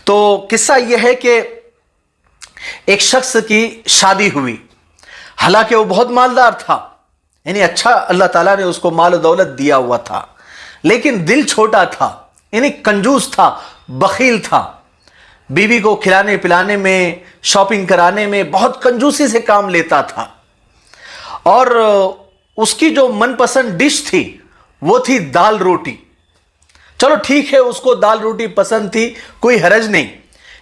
तो किस्सा यह है कि एक शख्स की शादी हुई, हालांकि वो बहुत मालदार था, यानी अच्छा अल्लाह ताला ने उसको माल और दौलत दिया हुआ था, लेकिन दिल छोटा था, यानी कंजूस था, बखील था। बीवी को खिलाने पिलाने में, शॉपिंग कराने में बहुत कंजूसी से काम लेता था। और उसकी जो मनपसंद डिश थी वो थी दाल रोटी। चलो ठीक है, उसको दाल रोटी पसंद थी, कोई हरज नहीं,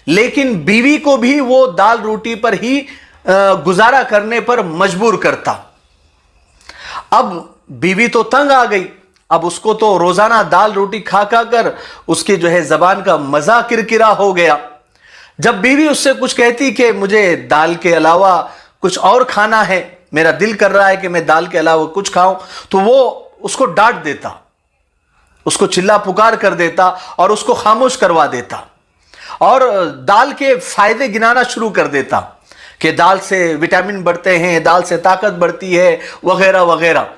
लेकिन बीवी को भी वो दाल रोटी पर ही गुजारा करने पर मजबूर करता। अब बीवी तो तंग आ गई, अब उसको तो रोजाना दाल रोटी खा खा कर उसकी जो है जबान का मजा किरकिरा हो गया। जब बीवी उससे कुछ कहती कि मुझे दाल के अलावा कुछ और खाना है, मेरा दिल कर रहा है कि मैं दाल के अलावा कुछ खाऊं, तो वो उसको डांट देता, उसको चिल्ला पुकार कर देता और उसको खामोश करवा देता और दाल के फायदे गिनाना शुरू कर देता कि दाल से विटामिन बढ़ते हैं, दाल से ताकत बढ़ती है, वगैरह वगैरह।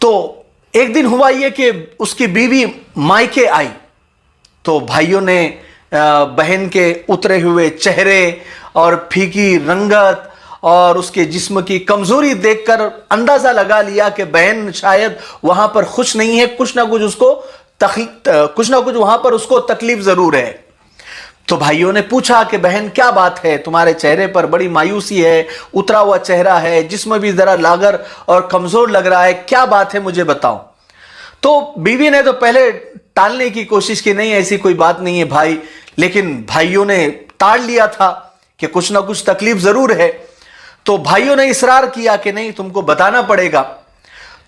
तो एक दिन हुआ यह कि उसकी बीवी मायके आई, तो भाइयों ने बहन के उतरे हुए चेहरे और फीकी रंगत और उसके जिस्म की कमजोरी देखकर अंदाजा लगा लिया कि बहन शायद वहां पर खुश नहीं है, कुछ ना कुछ वहां पर उसको तकलीफ जरूर है। तो भाइयों ने पूछा कि बहन क्या बात है, तुम्हारे चेहरे पर बड़ी मायूसी है, उतरा हुआ चेहरा है, जिस्म भी जरा लागर और कमजोर लग रहा है, क्या बात है मुझे बताओ। तो बीवी ने तो पहले टालने की कोशिश की, नहीं ऐसी कोई बात नहीं है भाई, लेकिन भाइयों ने टाल लिया था कि कुछ ना कुछ तकलीफ जरूर है। तो भाइयों ने इसरार किया कि नहीं तुमको बताना पड़ेगा।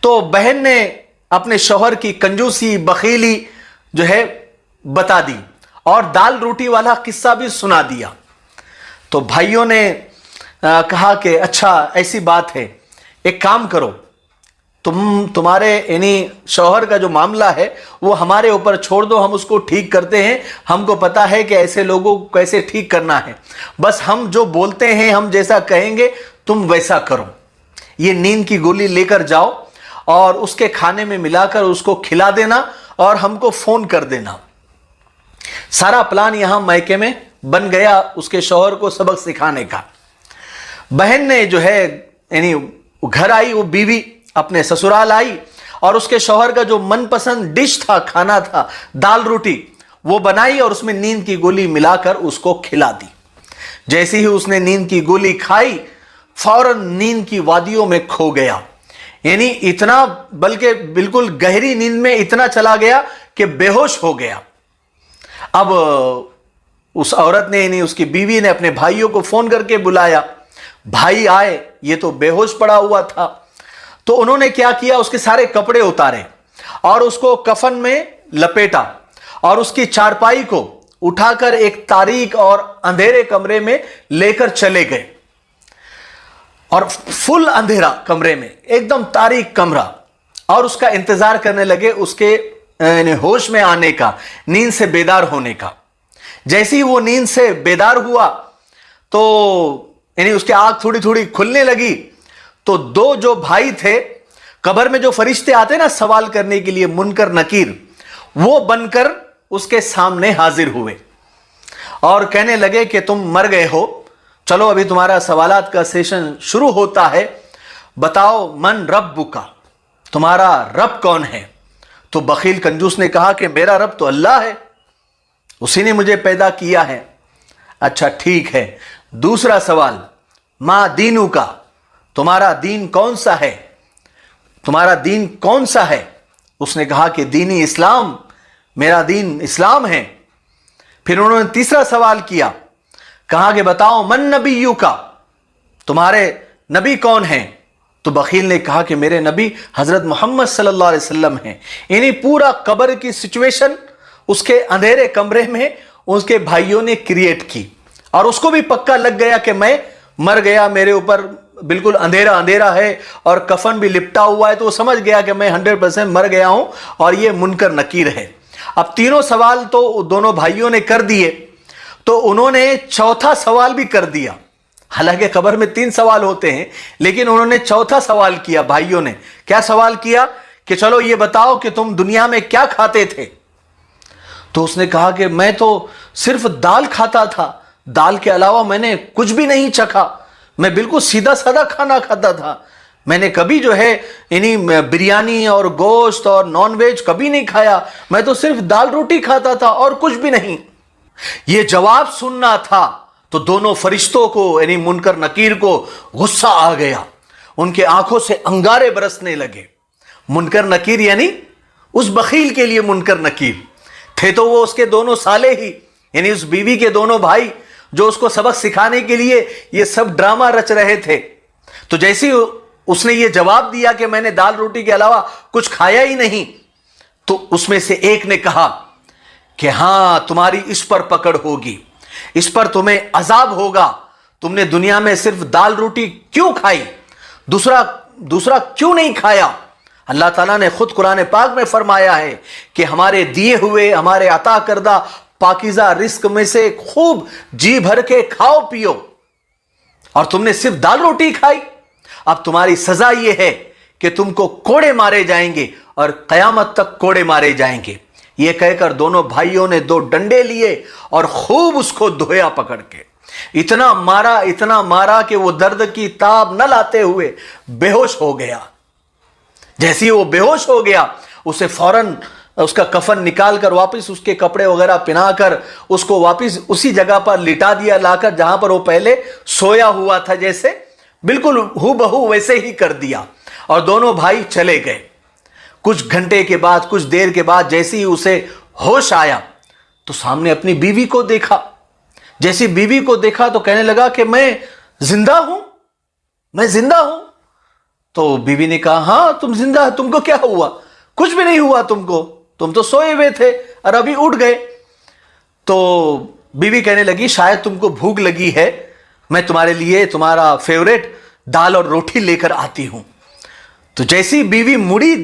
तो बहन ने अपने शौहर की कंजूसी बखीली जो है बता दी और दाल रोटी वाला किस्सा भी सुना दिया। तो भाइयों ने कहा कि अच्छा ऐसी बात है, एक काम करो, तुम्हारे यानी शौहर का जो मामला है वो हमारे ऊपर छोड़ दो, हम उसको ठीक करते हैं, हमको पता है कि ऐसे लोगों को कैसे ठीक करना है, बस हम जो बोलते हैं, हम जैसा कहेंगे तुम वैसा करो। ये नींद की गोली लेकर जाओ और उसके खाने में मिलाकर उसको खिला देना और हमको फोन कर देना। सारा प्लान यहां मायके में बन गया उसके शौहर को सबक सिखाने का। बहन ने जो है यानी घर आई, वो बीवी अपने ससुराल आई और उसके शौहर का जो मनपसंद डिश था, खाना था, दाल रोटी, वो बनाई और उसमें नींद की गोली मिलाकर उसको खिला दी। जैसे ही उसने नींद की गोली खाई, फौरन नींद की वादियों में खो गया, यानी इतना, बल्कि बिल्कुल गहरी नींद में इतना चला गया कि बेहोश हो गया। अब उस औरत ने यानी उसकी बीवी ने अपने भाइयों को फोन करके बुलाया, भाई आए, ये तो बेहोश पड़ा हुआ था। तो उन्होंने क्या किया, उसके सारे कपड़े उतारे और उसको कफन में लपेटा और उसकी चारपाई को उठाकर एक तारीक और अंधेरे कमरे में लेकर चले गए। और फुल अंधेरा कमरे में, एकदम तारीक कमरा, और उसका इंतजार करने लगे उसके होश में आने का, नींद से बेदार होने का। जैसे ही वो नींद से बेदार हुआ तो यानी उसकी आंख थोड़ी थोड़ी खुलने लगी, तो दो जो भाई थे, कब्र में जो फरिश्ते आते ना सवाल करने के लिए, मुनकर नकीर, वो बनकर उसके सामने हाजिर हुए और कहने लगे कि तुम मर गए हो, चलो अभी तुम्हारा सवालात का सेशन शुरू होता है, बताओ मन रब्बुका, तुम्हारा रब कौन है। तो बखील कंजूस ने कहा कि मेरा रब तो अल्लाह है, उसी ने मुझे पैदा किया है। अच्छा ठीक है, दूसरा सवाल, मा दीनु का, तुम्हारा दीन कौन सा है, तुम्हारा दीन कौन सा है। उसने कहा कि दीनी इस्लाम, मेरा दीन इस्लाम है। फिर उन्होंने तीसरा सवाल किया, कहा कि बताओ मन नबीयू का, तुम्हारे नबी कौन हैं। तो बखील ने कहा कि मेरे नबी हजरत मोहम्मद सल्लल्लाहु अलैहि वसल्लम हैं। यानी पूरा कब्र की सिचुएशन उसके अंधेरे कमरे में उसके भाइयों ने क्रिएट की और उसको भी पक्का लग गया कि मैं मर गया, मेरे ऊपर बिल्कुल अंधेरा अंधेरा है और कफन भी लिपटा हुआ है। तो वो समझ गया कि मैं 100% मर गया हूं और ये मुनकर नकीर है। अब तीनों सवाल तो दोनों भाइयों ने कर दिए, तो उन्होंने चौथा सवाल भी कर दिया। हालांकि खबर में 3 सवाल होते हैं, लेकिन उन्होंने चौथा सवाल किया। भाइयों ने क्या सवाल किया कि चलो ये बताओ कि तुम दुनिया में क्या खाते थे। تو اس نے کہا کہ میں تو صرف دال کھاتا تھا, دال کے علاوہ میں نے کچھ بھی نہیں چکھا, میں بالکل سیدھا سادہ کھانا کھاتا تھا, میں نے کبھی جو ہے یعنی بریانی اور گوشت اور نان ویج کبھی نہیں کھایا, میں تو صرف دال روٹی کھاتا تھا اور کچھ بھی نہیں. یہ جواب سننا تھا تو دونوں فرشتوں کو یعنی منکر نکیر کو غصہ آ گیا, ان کے آنکھوں سے انگارے برسنے لگے. منکر نکیر یعنی اس بخیل کے لیے منکر نکیر تھے تو وہ اس کے دونوں سالے ہی, یعنی اس بیوی کے دونوں بھائی جو اس کو سبق سکھانے کے لیے یہ سب ڈرامہ رچ رہے تھے. تو جیسے اس نے یہ جواب دیا کہ میں نے دال روٹی کے علاوہ کچھ کھایا ہی نہیں, تو اس میں سے ایک نے کہا کہ ہاں تمہاری اس پر پکڑ ہوگی, اس پر تمہیں عذاب ہوگا, تم نے دنیا میں صرف دال روٹی کیوں کھائی, دوسرا کیوں نہیں کھایا. اللہ تعالیٰ نے خود قرآن پاک میں فرمایا ہے کہ ہمارے دیے ہوئے, ہمارے عطا کردہ پاکیزہ رزق میں سے خوب جی بھر کے کھاؤ پیو, اور تم نے صرف دال روٹی کھائی. اب تمہاری سزا یہ ہے کہ تم کو کوڑے مارے جائیں گے اور قیامت تک کوڑے مارے جائیں گے. یہ کہہ کر دونوں بھائیوں نے 2 ڈنڈے لیے اور خوب اس کو دھویا پکڑ کے, اتنا مارا کہ وہ درد کی تاب نہ لاتے ہوئے بے ہوش ہو گیا. جیسے وہ بے ہوش ہو گیا, اسے فوراً اس کا کفن نکال کر واپس اس کے کپڑے وغیرہ پہنا کر اس کو واپس اسی جگہ پر لٹا دیا, لا کر جہاں پر وہ پہلے سویا ہوا تھا, جیسے بالکل ہو بہو ویسے ہی کر دیا, اور دونوں بھائی چلے گئے. کچھ گھنٹے کے بعد, کچھ دیر کے بعد جیسے ہی اسے ہوش آیا تو سامنے اپنی بیوی کو دیکھا. جیسی بیوی کو دیکھا تو کہنے لگا کہ میں زندہ ہوں. تو بیوی نے کہا ہاں تم زندہ, تم کو کیا ہوا؟ کچھ بھی نہیں ہوا تم کو, تم تو سوئے ہوئے تھے اور ابھی اٹھ گئے. تو بیوی کہنے لگی شاید تم کو بھوک لگی ہے, میں تمہارے لیے تمہارا فیوریٹ دال اور روٹی لے کر آتی ہوں. تو جیسی بیوی مڑی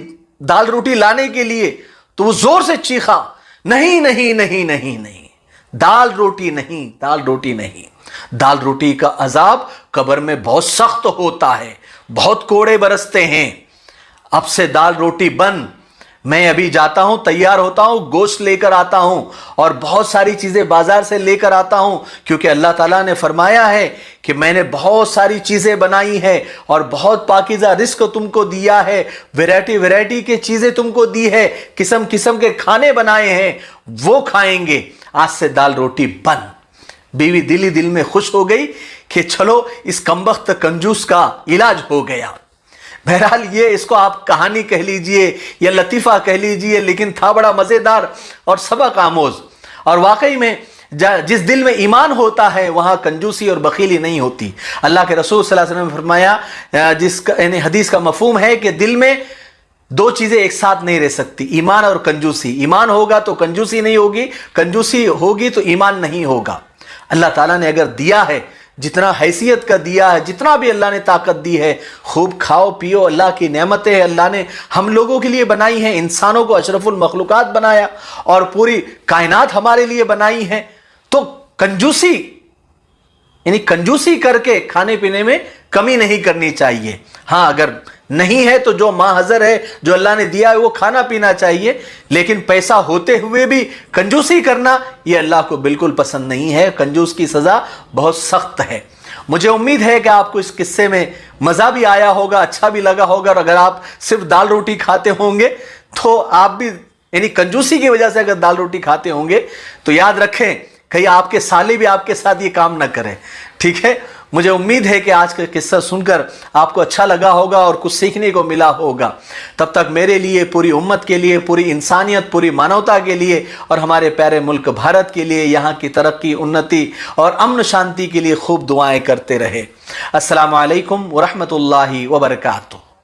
دال روٹی لانے کے لیے تو وہ زور سے چیخا, نہیں نہیں نہیں نہیں نہیں, دال روٹی نہیں, دال روٹی نہیں. دال روٹی کا عذاب قبر میں بہت سخت ہوتا ہے, بہت کوڑے برستے ہیں. اب سے دال روٹی بن, میں ابھی جاتا ہوں, تیار ہوتا ہوں, گوشت لے کر آتا ہوں اور بہت ساری چیزیں بازار سے لے کر آتا ہوں, کیونکہ اللہ تعالیٰ نے فرمایا ہے کہ میں نے بہت ساری چیزیں بنائی ہیں اور بہت پاکیزہ رزق تم کو دیا ہے, ویرائٹی کی چیزیں تم کو دی ہے, قسم قسم کے کھانے بنائے ہیں, وہ کھائیں گے. آج سے دال روٹی بن. بیوی دل ہی دل میں خوش ہو گئی کہ چلو اس کمبخت کنجوس کا علاج ہو گیا. بہرحال یہ اس کو آپ کہانی کہہ لیجئے یا لطیفہ کہہ لیجئے, لیکن تھا بڑا مزیدار اور سبق آموز. اور واقعی میں جس دل میں ایمان ہوتا ہے وہاں کنجوسی اور بخیلی نہیں ہوتی. اللہ کے رسول صلی اللہ علیہ وسلم نے فرمایا, جس کا یعنی حدیث کا مفہوم ہے کہ دل میں 2 چیزیں ایک ساتھ نہیں رہ سکتی, ایمان اور کنجوسی. ایمان ہوگا تو کنجوسی نہیں ہوگی, کنجوسی ہوگی تو ایمان نہیں ہوگا. اللہ تعالیٰ نے اگر دیا ہے, جتنا حیثیت کا دیا ہے, جتنا بھی اللہ نے طاقت دی ہے, خوب کھاؤ پیو. اللہ کی نعمتیں ہیں, اللہ نے ہم لوگوں کے لیے بنائی ہیں, انسانوں کو اشرف المخلوقات بنایا اور پوری کائنات ہمارے لیے بنائی ہے. تو کنجوسی یعنی کنجوسی کر کے کھانے پینے میں کمی نہیں کرنی چاہیے. ہاں اگر نہیں ہے تو جو ماں حضر ہے, جو اللہ نے دیا ہے وہ کھانا پینا چاہیے, لیکن پیسہ ہوتے ہوئے بھی کنجوسی کرنا یہ اللہ کو بالکل پسند نہیں ہے. کنجوس کی سزا بہت سخت ہے. مجھے امید ہے کہ آپ کو اس قصے میں مزہ بھی آیا ہوگا, اچھا بھی لگا ہوگا. اور اگر آپ صرف دال روٹی کھاتے ہوں گے تو آپ بھی یعنی کنجوسی کی وجہ سے اگر دال روٹی کھاتے ہوں گے تو یاد رکھیں کہیں آپ کے سالے بھی آپ کے ساتھ یہ کام نہ کریں. ٹھیک ہے, مجھے امید ہے کہ آج کا قصہ سن کر آپ کو اچھا لگا ہوگا اور کچھ سیکھنے کو ملا ہوگا. تب تک میرے لیے, پوری امت کے لیے, پوری انسانیت, پوری مانوتا کے لیے اور ہمارے پیارے ملک بھارت کے لیے, یہاں کی ترقی, انتی اور امن شانتی کے لیے خوب دعائیں کرتے رہے. السلام علیکم ورحمۃ اللہ وبرکاتہ.